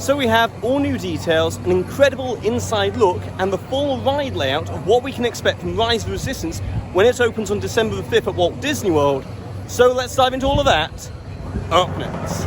So we have all new details, an incredible inside look, and the full ride layout of what we can expect from Rise of the Resistance when it opens on December the 5th at Walt Disney World. So let's dive into all of that up next.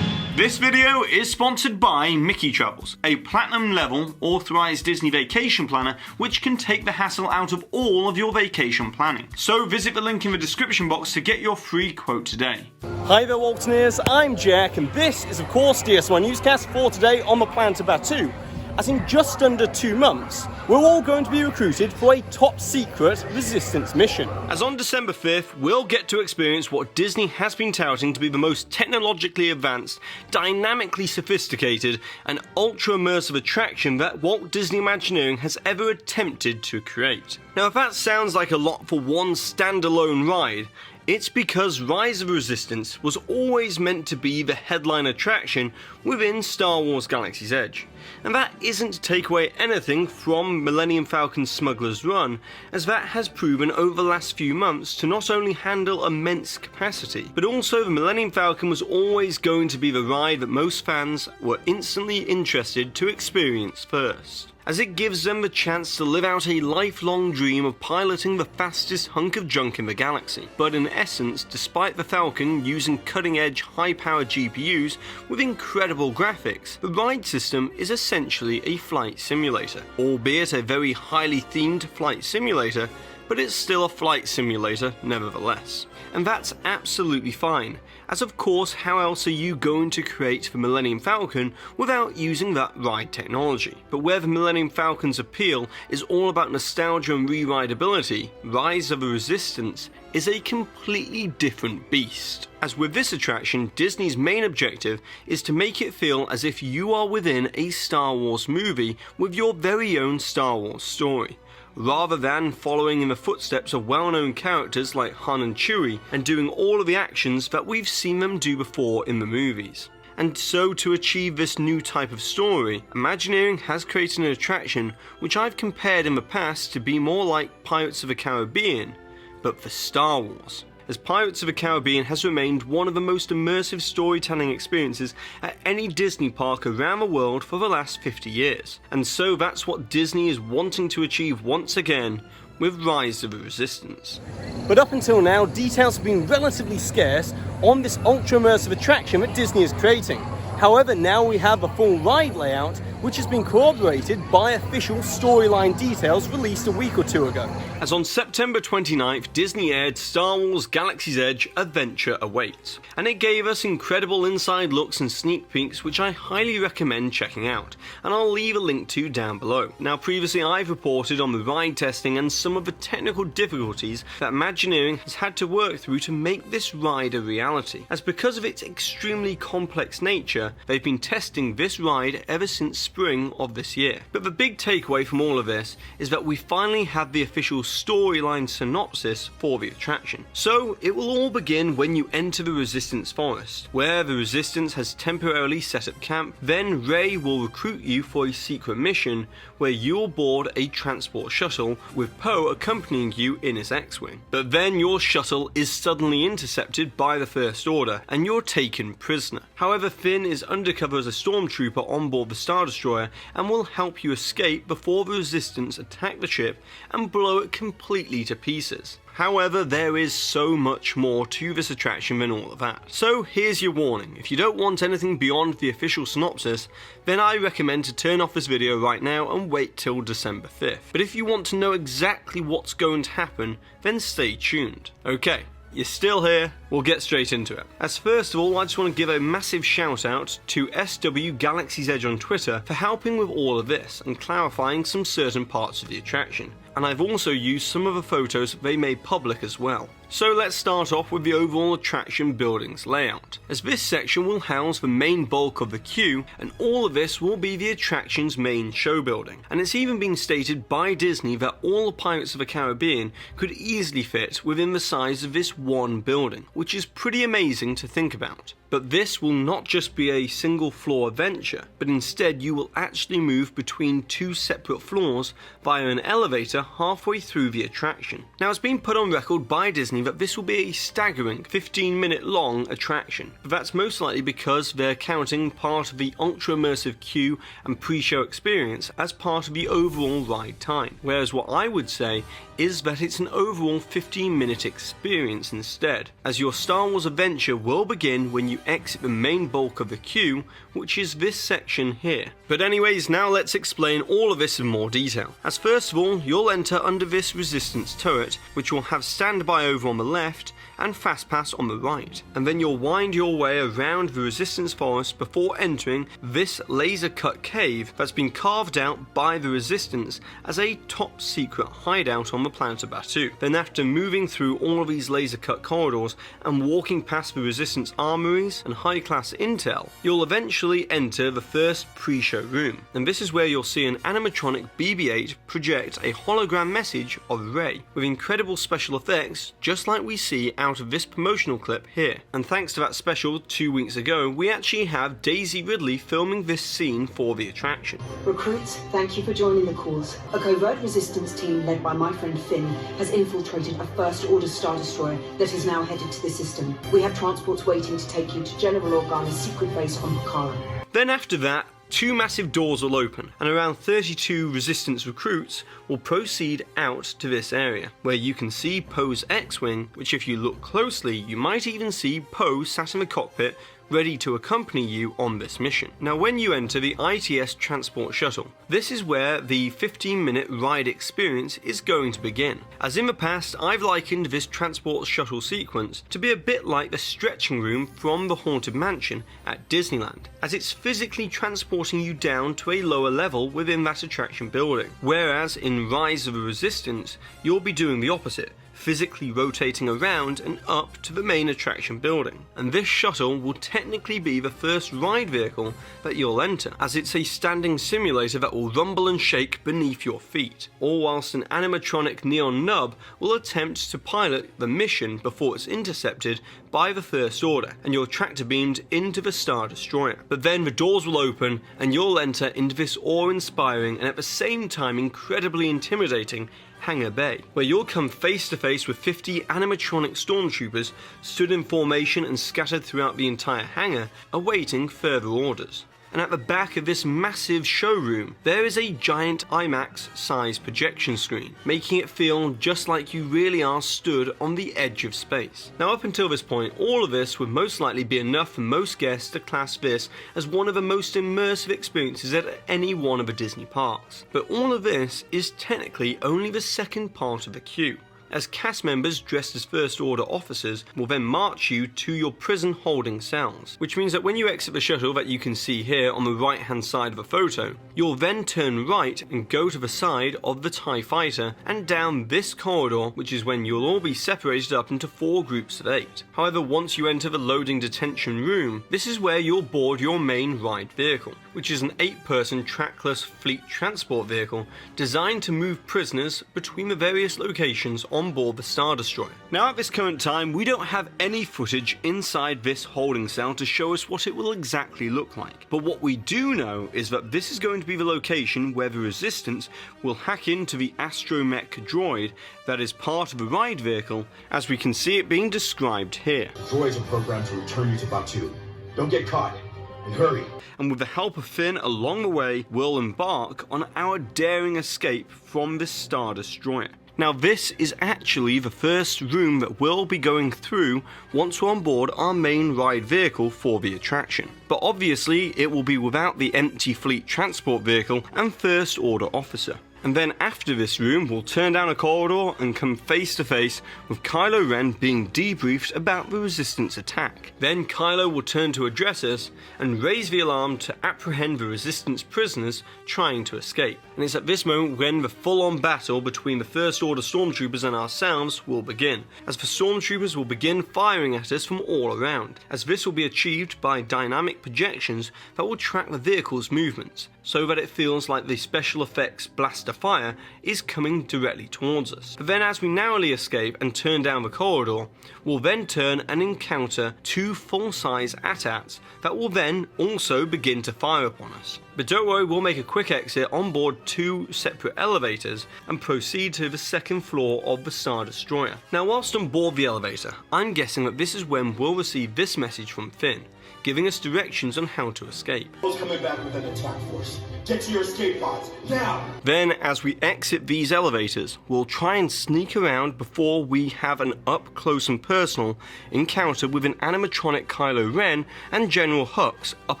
This video is sponsored by Mickey Travels, a platinum level authorized Disney vacation planner which can take the hassle out of all of your vacation planning. So visit the link in the description box to get your free quote today. Hi there Waltoneers, I'm Jack and this is of course DSNY Newscast for today on the plan to Batuu. As in just under 2 months, we're all going to be recruited for a top secret resistance mission. As on December 5th, we'll get to experience what Disney has been touting to be the most technologically advanced, dynamically sophisticated, and ultra-immersive attraction that Walt Disney Imagineering has ever attempted to create. Now if that sounds like a lot for one standalone ride, it's because Rise of the Resistance was always meant to be the headline attraction within Star Wars Galaxy's Edge. And that isn't to take away anything from Millennium Falcon's Smuggler's Run, as that has proven over the last few months to not only handle immense capacity, but also the Millennium Falcon was always going to be the ride that most fans were instantly interested to experience first, as it gives them the chance to live out a lifelong dream of piloting the fastest hunk of junk in the galaxy. But in essence, despite the Falcon using cutting-edge, high-powered GPUs with incredible graphics, the ride system is essentially a flight simulator, albeit a very highly themed flight simulator, but it's still a flight simulator nevertheless. And that's absolutely fine, as of course how else are you going to create the Millennium Falcon without using that ride technology? But where the Millennium Falcon's appeal is all about nostalgia and re-rideability, Rise of the Resistance is a completely different beast. As with this attraction, Disney's main objective is to make it feel as if you are within a Star Wars movie with your very own Star Wars story, rather than following in the footsteps of well-known characters like Han and Chewie and doing all of the actions that we've seen them do before in the movies. And so to achieve this new type of story, Imagineering has created an attraction which I've compared in the past to be more like Pirates of the Caribbean, but for Star Wars, as Pirates of the Caribbean has remained one of the most immersive storytelling experiences at any Disney park around the world for the last 50 years. And so that's what Disney is wanting to achieve once again with Rise of the Resistance. But up until now, details have been relatively scarce on this ultra-immersive attraction that Disney is creating. However, now we have a full ride layout which has been corroborated by official storyline details released a week or two ago. As on September 29th, Disney aired Star Wars Galaxy's Edge Adventure Awaits, and it gave us incredible inside looks and sneak peeks which I highly recommend checking out, and I'll leave a link to down below. Now previously I've reported on the ride testing and some of the technical difficulties that Imagineering has had to work through to make this ride a reality, as because of its extremely complex nature, they've been testing this ride ever since spring of this year. But the big takeaway from all of this is that we finally have the official storyline synopsis for the attraction. So it will all begin when you enter the Resistance Forest, where the Resistance has temporarily set up camp. Then Rey will recruit you for a secret mission where you'll board a transport shuttle with Poe accompanying you in his X-Wing. But then your shuttle is suddenly intercepted by the First Order and you're taken prisoner. However, Finn is undercover as a stormtrooper on board the Star Destroyer and will help you escape before the Resistance attack the ship and blow it completely to pieces. However, there is so much more to this attraction than all of that. So here's your warning: if you don't want anything beyond the official synopsis, then I recommend to turn off this video right now and wait till December 5th. But if you want to know exactly what's going to happen, then stay tuned. Okay, you're still here, we'll get straight into it. As first of all, I just want to give a massive shout out to SW Galaxy's Edge on Twitter for helping with all of this and clarifying some certain parts of the attraction. And I've also used some of the photos they made public as well. So let's start off with the overall attraction building's layout, as this section will house the main bulk of the queue, and all of this will be the attraction's main show building. And it's even been stated by Disney that all the Pirates of the Caribbean could easily fit within the size of this one building, which is pretty amazing to think about. But this will not just be a single floor adventure, but instead you will actually move between two separate floors via an elevator halfway through the attraction. Now, it's been put on record by Disney warning that this will be a staggering 15-minute long attraction, but that's most likely because they're counting part of the ultra-immersive queue and pre-show experience as part of the overall ride time, whereas what I would say is that it's an overall 15-minute experience instead, as your Star Wars adventure will begin when you exit the main bulk of the queue, which is this section here. But anyways, now let's explain all of this in more detail. As first of all, you'll enter under this resistance turret, which will have standby over on the left and fast pass on the right, and then you'll wind your way around the resistance forest before entering this laser cut cave that's been carved out by the resistance as a top secret hideout on the planet of Batuu. Then after moving through all of these laser cut corridors and walking past the resistance armories and high class intel, you'll eventually enter the first pre-show room, and this is where you'll see an animatronic BB-8 project a hologram message of Rey with incredible special effects just like we see out of this promotional clip here. And thanks to that special 2 weeks ago, we actually have Daisy Ridley filming this scene for the attraction. Recruits, thank you for joining the cause. A covert resistance team led by my friend Finn has infiltrated a First Order Star Destroyer that is now headed to the system. We have transports waiting to take you to General Organa's secret base on Pucara. Then after that, 2 massive doors will open, and around 32 Resistance recruits will proceed out to this area, where you can see Poe's X-Wing, which if you look closely, you might even see Poe sat in the cockpit ready to accompany you on this mission. Now when you enter the ITS Transport Shuttle, this is where the 15-minute ride experience is going to begin. As in the past, I've likened this Transport Shuttle sequence to be a bit like the stretching room from the Haunted Mansion at Disneyland, as it's physically transporting you down to a lower level within that attraction building. Whereas in Rise of the Resistance, you'll be doing the opposite, physically rotating around and up to the main attraction building. And this shuttle will technically be the first ride vehicle that you'll enter, as it's a standing simulator that will rumble and shake beneath your feet, all whilst an animatronic neon nub will attempt to pilot the mission before it's intercepted by the First Order and you're tractor beamed into the Star Destroyer. But then the doors will open and you'll enter into this awe-inspiring and at the same time incredibly intimidating Hangar Bay, where you'll come face to face with 50 animatronic stormtroopers stood in formation and scattered throughout the entire hangar, awaiting further orders. And at the back of this massive showroom, there is a giant IMAX-sized projection screen, making it feel just like you really are stood on the edge of space. Now up until this point, all of this would most likely be enough for most guests to class this as one of the most immersive experiences at any one of the Disney parks. But all of this is technically only the second part of the queue, as cast members dressed as First Order officers will then march you to your prison holding cells, which means that when you exit the shuttle that you can see here on the right hand side of the photo, you'll then turn right and go to the side of the TIE Fighter and down this corridor, which is when you'll all be separated up into 4 groups of 8. However, once you enter the loading detention room, this is where you'll board your main ride vehicle, which is an 8-person trackless fleet transport vehicle designed to move prisoners between the various locations on board the Star Destroyer. Now at this current time, we don't have any footage inside this holding cell to show us what it will exactly look like, but what we do know is that this is going to be the location where the Resistance will hack into the astromech droid that is part of the ride vehicle, as we can see it being described here. Droids are programmed to return you to Batuu. Don't get caught, and hurry. And with the help of Finn along the way, we'll embark on our daring escape from this Star Destroyer. Now this is actually the first room that we'll be going through once we're on board our main ride vehicle for the attraction. But obviously it will be without the empty fleet transport vehicle and First Order officer. And then after this room, we'll turn down a corridor and come face to face with Kylo Ren being debriefed about the Resistance attack. Then Kylo will turn to address us and raise the alarm to apprehend the Resistance prisoners trying to escape. And it's at this moment when the full-on battle between the First Order Stormtroopers and ourselves will begin, as the Stormtroopers will begin firing at us from all around, as this will be achieved by dynamic projections that will track the vehicle's movements, so that it feels like the special effects blaster the fire is coming directly towards us. But then as we narrowly escape and turn down the corridor, we'll then turn and encounter two full-size AT-ATs that will then also begin to fire upon us. But don't worry, we'll make a quick exit on board two separate elevators and proceed to the second floor of the Star Destroyer. Now whilst on board the elevator, I'm guessing that this is when we'll receive this message from Finn, giving us directions on how to escape. Who's coming back with an attack force? Get to your escape pods, now! Then, as we exit these elevators, we'll try and sneak around before we have an up-close and personal encounter with an animatronic Kylo Ren and General Hux up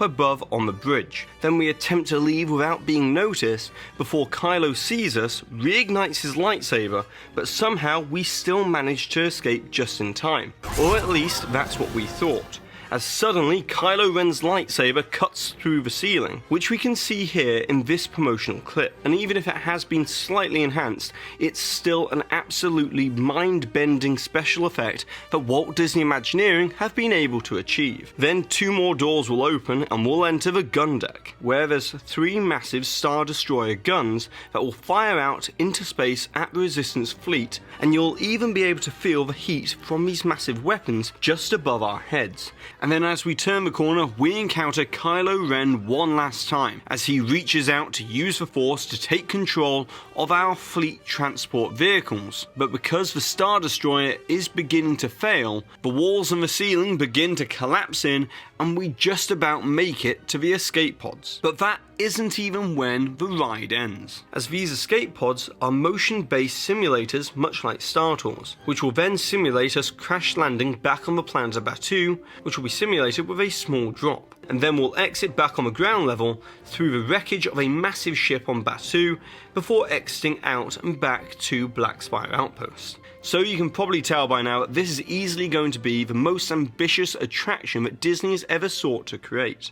above on the bridge. Then we attempt to leave without being noticed before Kylo sees us, reignites his lightsaber, but somehow we still manage to escape just in time. Or at least that's what we thought, as suddenly Kylo Ren's lightsaber cuts through the ceiling, which we can see here in this promotional clip. And even if it has been slightly enhanced, it's still an absolutely mind-bending special effect that Walt Disney Imagineering have been able to achieve. Then two more doors will open and we'll enter the gun deck, where there's three massive Star Destroyer guns that will fire out into space at the Resistance fleet, and you'll even be able to feel the heat from these massive weapons just above our heads. And then as we turn the corner, we encounter Kylo Ren one last time, as he reaches out to use the Force to take control of our fleet transport vehicles. But because the Star Destroyer is beginning to fail, the walls and the ceiling begin to collapse in, and we just about make it to the escape pods. But that isn't even when the ride ends, as these escape pods are motion-based simulators much like Star Tours, which will then simulate us crash landing back on the planet of Batuu, which will be simulated with a small drop. And then we'll exit back on the ground level through the wreckage of a massive ship on Batuu before exiting out and back to Black Spire Outpost. So you can probably tell by now that this is easily going to be the most ambitious attraction that Disney has ever sought to create.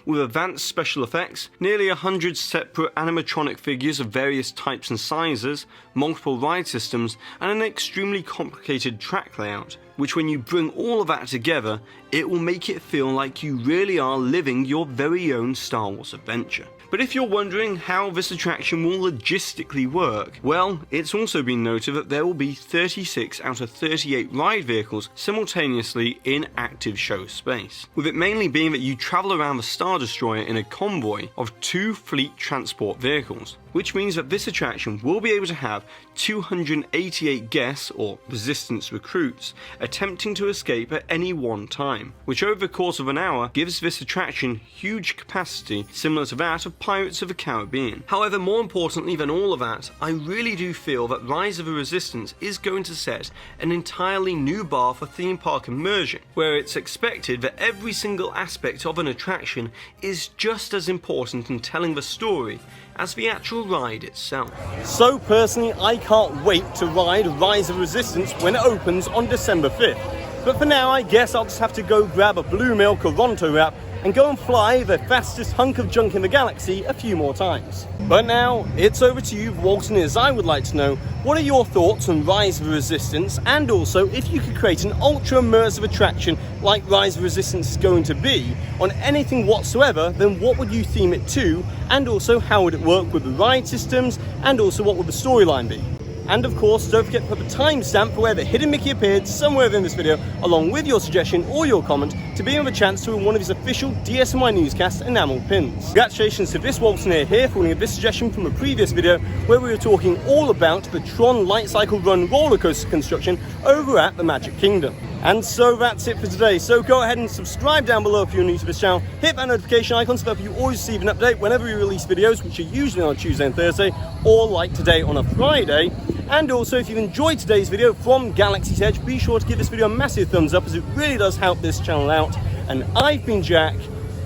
With advanced special effects, nearly 100 separate animatronic figures of various types and sizes, multiple ride systems, and an extremely complicated track layout, which when you bring all of that together, it will make it feel like you really are living your very own Star Wars adventure. But if you're wondering how this attraction will logistically work, well, it's also been noted that there will be 36 out of 38 ride vehicles simultaneously in active show space, with it mainly being that you travel around the Star Destroyer in a convoy of two fleet transport vehicles, which means that this attraction will be able to have 288 guests, or Resistance recruits, attempting to escape at any one time, which over the course of an hour gives this attraction huge capacity similar to that of Pirates of the Caribbean. However, more importantly than all of that, I really do feel that Rise of the Resistance is going to set an entirely new bar for theme park immersion, where it's expected that every single aspect of an attraction is just as important in telling the story as the actual ride itself. So personally, I can't wait to ride Rise of Resistance when it opens on December 5th. But for now, I guess I'll just have to go grab a blue milk or Ronto wrap and go and fly the fastest hunk of junk in the galaxy a few more times. But now, it's over to you, Walton, as I would like to know, what are your thoughts on Rise of Resistance, and also if you could create an ultra-immersive attraction like Rise of Resistance is going to be, on anything whatsoever, then what would you theme it to, and also how would it work with the ride systems, and also what would the storyline be? And of course, don't forget to put the timestamp for where the hidden Mickey appeared somewhere within this video, along with your suggestion or your comment, to be in the chance to win one of his official DSNY Newscast enamel pins. Congratulations to this Walton here for winning this suggestion from a previous video where we were talking all about the Tron Light Cycle Run roller coaster construction over at the Magic Kingdom. And so that's it for today. So go ahead and subscribe down below if you're new to this channel. Hit that notification icon so that you always receive an update whenever we release videos, which are usually on a Tuesday and Thursday, or like today on a Friday. And also, if you've enjoyed today's video from Galaxy's Edge, be sure to give this video a massive thumbs up, as it really does help this channel out. And I've been Jack,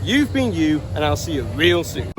you've been you, and I'll see you real soon.